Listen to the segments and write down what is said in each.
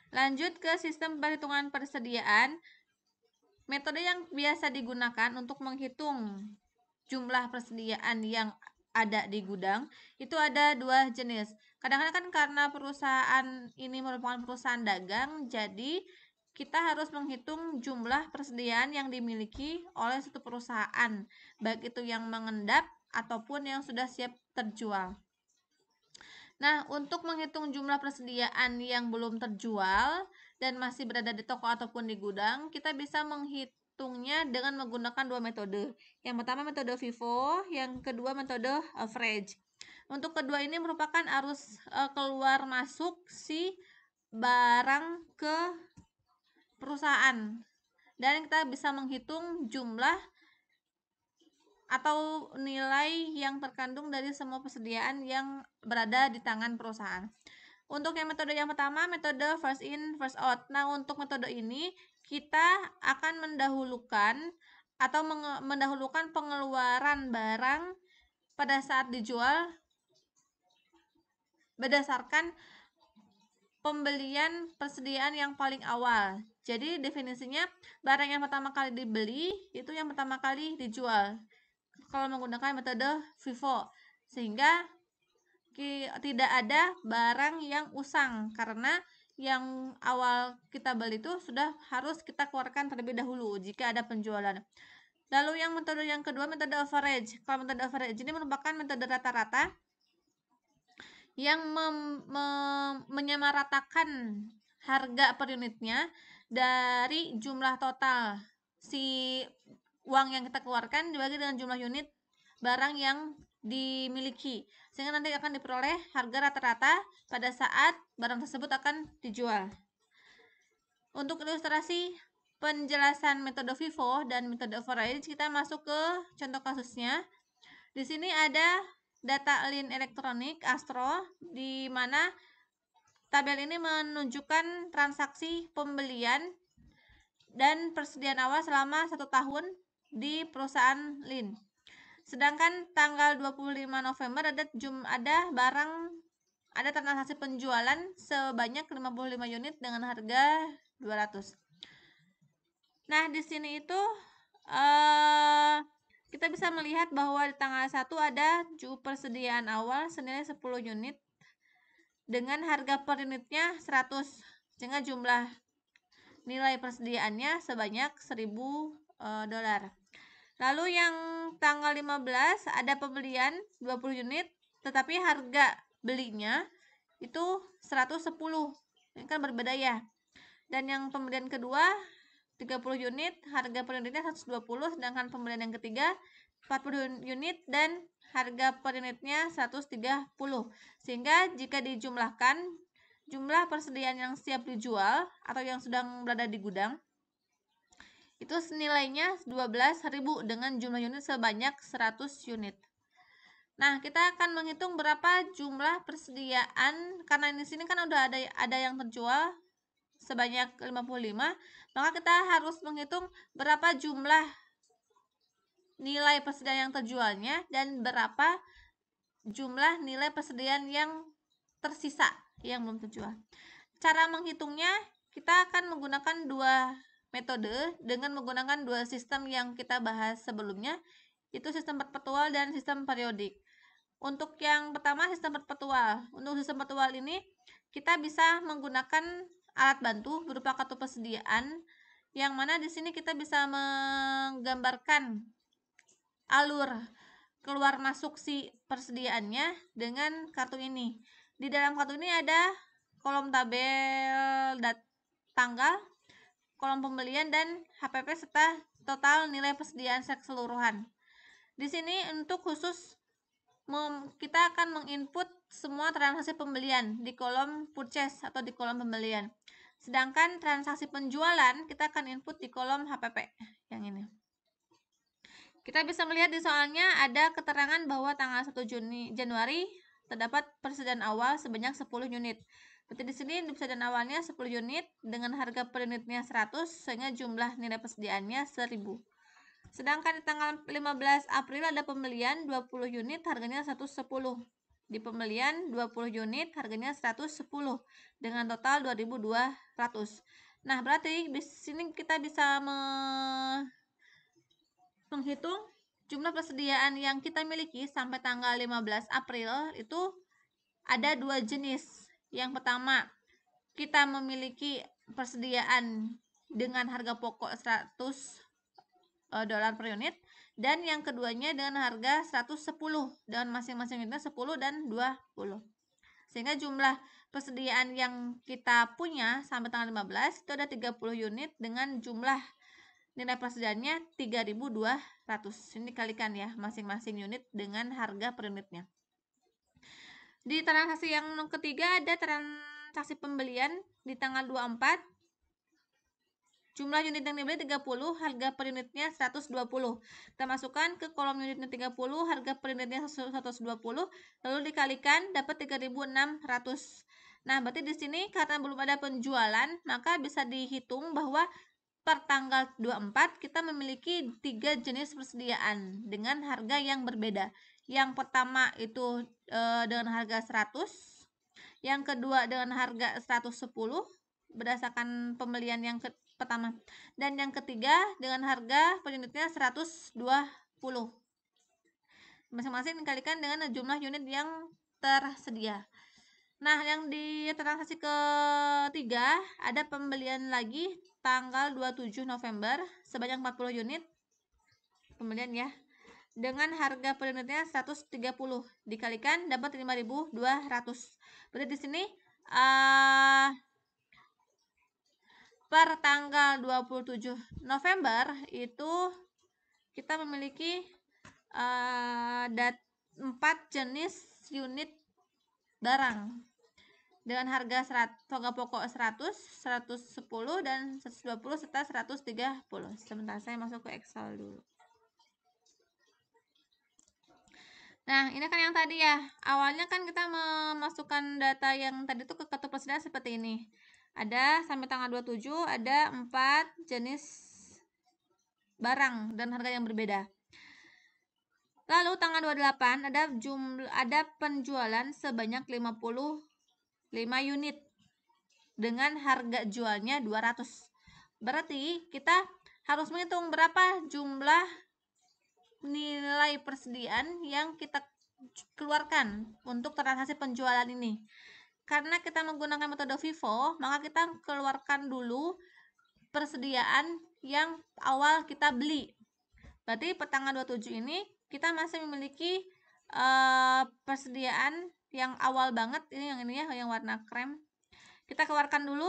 Lanjut ke sistem perhitungan persediaan. Metode yang biasa digunakan untuk menghitung jumlah persediaan yang ada di gudang itu ada dua jenis. Kadang-kadang kan karena perusahaan ini merupakan perusahaan dagang, jadi kita harus menghitung jumlah persediaan yang dimiliki oleh satu perusahaan, baik itu yang mengendap ataupun yang sudah siap terjual. Nah, untuk menghitung jumlah persediaan yang belum terjual dan masih berada di toko ataupun di gudang, kita bisa menghitungnya dengan menggunakan dua metode. Yang pertama metode FIFO, yang kedua metode average. Untuk kedua ini merupakan arus keluar masuk si barang ke perusahaan. Dan kita bisa menghitung jumlah atau nilai yang terkandung dari semua persediaan yang berada di tangan perusahaan. Untuk yang metode yang pertama, metode first in, first out. Nah, untuk metode ini kita akan mendahulukan atau mendahulukan pengeluaran barang pada saat dijual berdasarkan pembelian persediaan yang paling awal. Jadi definisinya barang yang pertama kali dibeli itu yang pertama kali dijual kalau menggunakan metode FIFO, sehingga tidak ada barang yang usang karena yang awal kita beli itu sudah harus kita keluarkan terlebih dahulu jika ada penjualan. Lalu yang metode yang kedua, metode average. Kalau metode average ini merupakan metode rata-rata yang menyamaratakan harga per unitnya dari jumlah total si uang yang kita keluarkan dibagi dengan jumlah unit barang yang dimiliki, sehingga nanti akan diperoleh harga rata-rata pada saat barang tersebut akan dijual. Untuk ilustrasi penjelasan metode FIFO dan metode average, kita masuk ke contoh kasusnya. Di sini ada data link elektronik Astro, di mana tabel ini menunjukkan transaksi pembelian dan persediaan awal selama 1 tahun di perusahaan Lin. Sedangkan tanggal 25 November ada transaksi penjualan sebanyak 55 unit dengan harga 200. Nah, di sini itu kita bisa melihat bahwa di tanggal 1 ada persediaan awal senilai 10 unit dengan harga per unitnya 100, sehingga jumlah nilai persediaannya sebanyak 1000 dolar. Lalu yang tanggal 15 ada pembelian 20 unit, tetapi harga belinya itu 110. Ini kan berbeda ya. Dan yang pembelian kedua 30 unit, harga per unitnya 120, sedangkan pembelian yang ketiga 40 unit dan harga per unitnya 130. Sehingga jika dijumlahkan jumlah persediaan yang siap dijual atau yang sedang berada di gudang itu nilainya 12.000 dengan jumlah unit sebanyak 100 unit. Nah, kita akan menghitung berapa jumlah persediaan, karena di sini kan udah ada yang terjual sebanyak 55, maka kita harus menghitung berapa jumlah nilai persediaan yang terjualnya dan berapa jumlah nilai persediaan yang tersisa yang belum terjual. Cara menghitungnya kita akan menggunakan dua metode dengan menggunakan dua sistem yang kita bahas sebelumnya, itu sistem perpetual dan sistem periodik. Untuk yang pertama sistem perpetual. Untuk sistem perpetual ini kita bisa menggunakan alat bantu berupa kartu persediaan, yang mana di sini kita bisa menggambarkan alur keluar masuk si persediaannya dengan kartu ini. Di dalam kartu ini ada kolom tabel tanggal, kolom pembelian dan HPP serta total nilai persediaan keseluruhan. Di sini untuk khusus kita akan menginput semua transaksi pembelian di kolom purchase atau di kolom pembelian. Sedangkan transaksi penjualan kita akan input di kolom HPP yang ini. Kita bisa melihat di soalnya ada keterangan bahwa tanggal 1 Januari terdapat persediaan awal sebanyak 10 unit. Berarti di sini persediaan awalnya 10 unit dengan harga per unitnya 100, sehingga jumlah nilai persediaannya 1000. Sedangkan di tanggal 15 April ada pembelian 20 unit harganya 110. Di pembelian 20 unit harganya 110 dengan total 2.200. Nah, berarti di sini kita bisa menghitung jumlah persediaan yang kita miliki sampai tanggal 15 April itu ada 2 jenis. Yang pertama, kita memiliki persediaan dengan harga pokok 100 dolar per unit, dan yang keduanya dengan harga 110 dan masing-masing unitnya 10 dan 20. Sehingga jumlah persediaan yang kita punya sampai tanggal 15 itu ada 30 unit dengan jumlah nilai persediaannya 3.200. Ini dikalikan ya masing-masing unit dengan harga per unitnya. Di transaksi yang ketiga ada transaksi pembelian di tanggal 24. Jumlah unit yang dibeli 30, harga per unitnya 120. Kita masukkan ke kolom unitnya 30, harga per unitnya 120, lalu dikalikan dapat 3.600. Nah, berarti di sini karena belum ada penjualan, maka bisa dihitung bahwa per tanggal 24 kita memiliki 3 jenis persediaan dengan harga yang berbeda. Yang pertama itu dengan harga 100, yang kedua dengan harga 110 berdasarkan pembelian yang pertama, dan yang ketiga dengan harga per unitnya 120. Masing-masing dikalikan dengan jumlah unit yang tersedia. Nah, yang di transaksi ketiga ada pembelian lagi tanggal 27 November sebanyak 40 unit pembelian ya, dengan harga per unitnya 130 dikalikan dapat 5.200. Berarti di sini per tanggal 27 November itu kita memiliki 4 jenis unit barang dengan harga pokok 100, 110 dan 120 serta 130. Sebentar saya masuk ke Excel dulu. Nah, ini kan yang tadi ya. Awalnya kan kita memasukkan data yang tadi itu ke kartu persediaan seperti ini. Ada sampai tanggal 27 ada 4 jenis barang dan harga yang berbeda. Lalu tanggal 28 ada penjualan sebanyak 55 unit dengan harga jualnya 200. Berarti kita harus menghitung berapa jumlah nilai persediaan yang kita keluarkan untuk transaksi penjualan ini. Karena kita menggunakan metode FIFO, maka kita keluarkan dulu persediaan yang awal kita beli. Berarti per tanggal 27 ini kita masih memiliki persediaan yang awal banget, ini ya, yang warna krem. Kita keluarkan dulu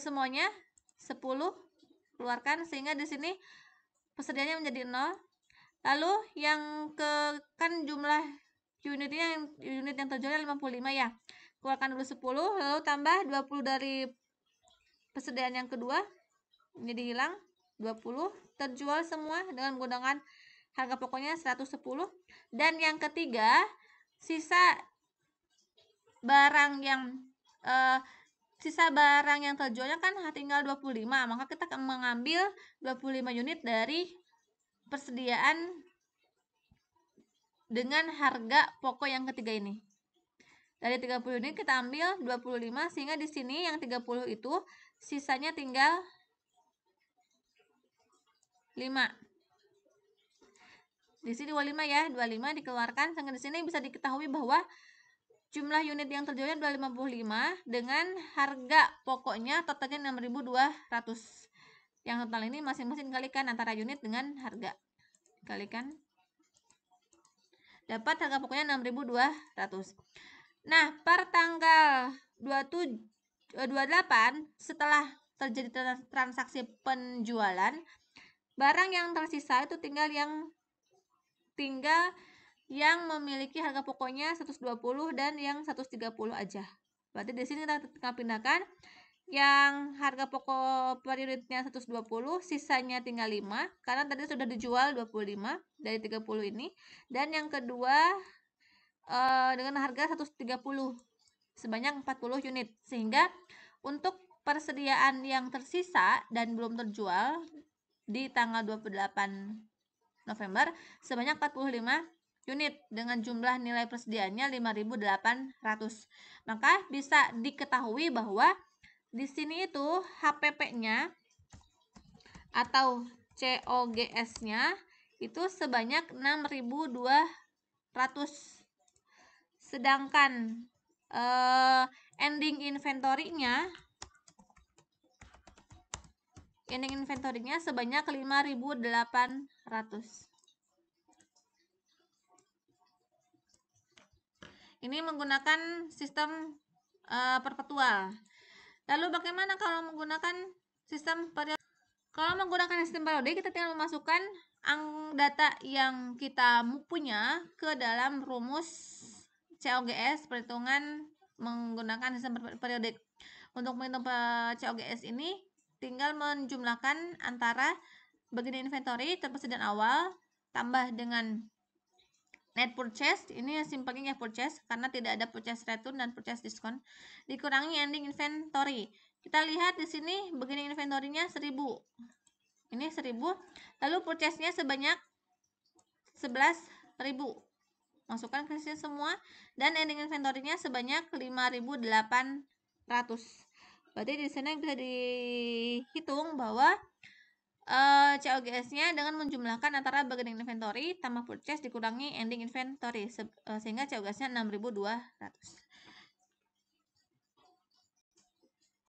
semuanya 10, keluarkan sehingga di sini persediaannya menjadi 0. Lalu yang kan jumlah unit yang terjual 55 ya. Keluarkan dulu 10, lalu tambah 20 dari persediaan yang kedua. Jadi hilang 20, terjual semua dengan menggunakan harga pokoknya 110. Dan yang ketiga, sisa barang yang terjualnya kan tinggal 25, maka kita akan mengambil 25 unit dari persediaan dengan harga pokok yang ketiga ini. Dari 30 unit kita ambil 25, sehingga di sini yang 30 itu sisanya tinggal 5. Di sini 25 ya, 25 dikeluarkan, sehingga di sini bisa diketahui bahwa jumlah unit yang terjualnya 255 dengan harga pokoknya totalnya 6.200. Yang total ini masing-masing dikalikan antara unit dengan harga. Dikalikan dapat harga pokoknya 6.200. Nah, per tanggal 28 setelah terjadi transaksi penjualan, barang yang tersisa itu tinggal yang memiliki harga pokoknya 120 dan yang 130 aja. Berarti di sini kita pindahkan yang harga pokok per unitnya 120, sisanya tinggal 5 karena tadi sudah dijual 25 dari 30 ini, dan yang kedua dengan harga 130 sebanyak 40 unit, sehingga untuk persediaan yang tersisa dan belum terjual di tanggal 28 November sebanyak 45 unit dengan jumlah nilai persediaannya 5.800. Maka bisa diketahui bahwa di sini itu HPP-nya atau COGS-nya itu sebanyak 6.200. Sedangkan ending inventory-nya sebanyak 5.800. Ini menggunakan sistem perpetual. Lalu bagaimana kalau menggunakan sistem periodik? Kalau menggunakan sistem periodik, kita tinggal memasukkan data yang kita punya ke dalam rumus COGS perhitungan menggunakan sistem periodik. Untuk menghitung COGS ini tinggal menjumlahkan antara beginning inventory persediaan awal tambah dengan net purchase, ini simpelnya purchase karena tidak ada purchase return dan purchase discount, dikurangi ending inventory. Kita lihat di sini beginning inventory-nya 1.000. Ini 1.000. Lalu purchase-nya sebanyak 11.000. Masukkan ke sini semua dan ending inventory-nya sebanyak 5.800. Berarti di sini bisa dihitung bahwa COGS-nya dengan menjumlahkan antara beginning inventory tambah purchase dikurangi ending inventory sehingga COGS-nya 6.200.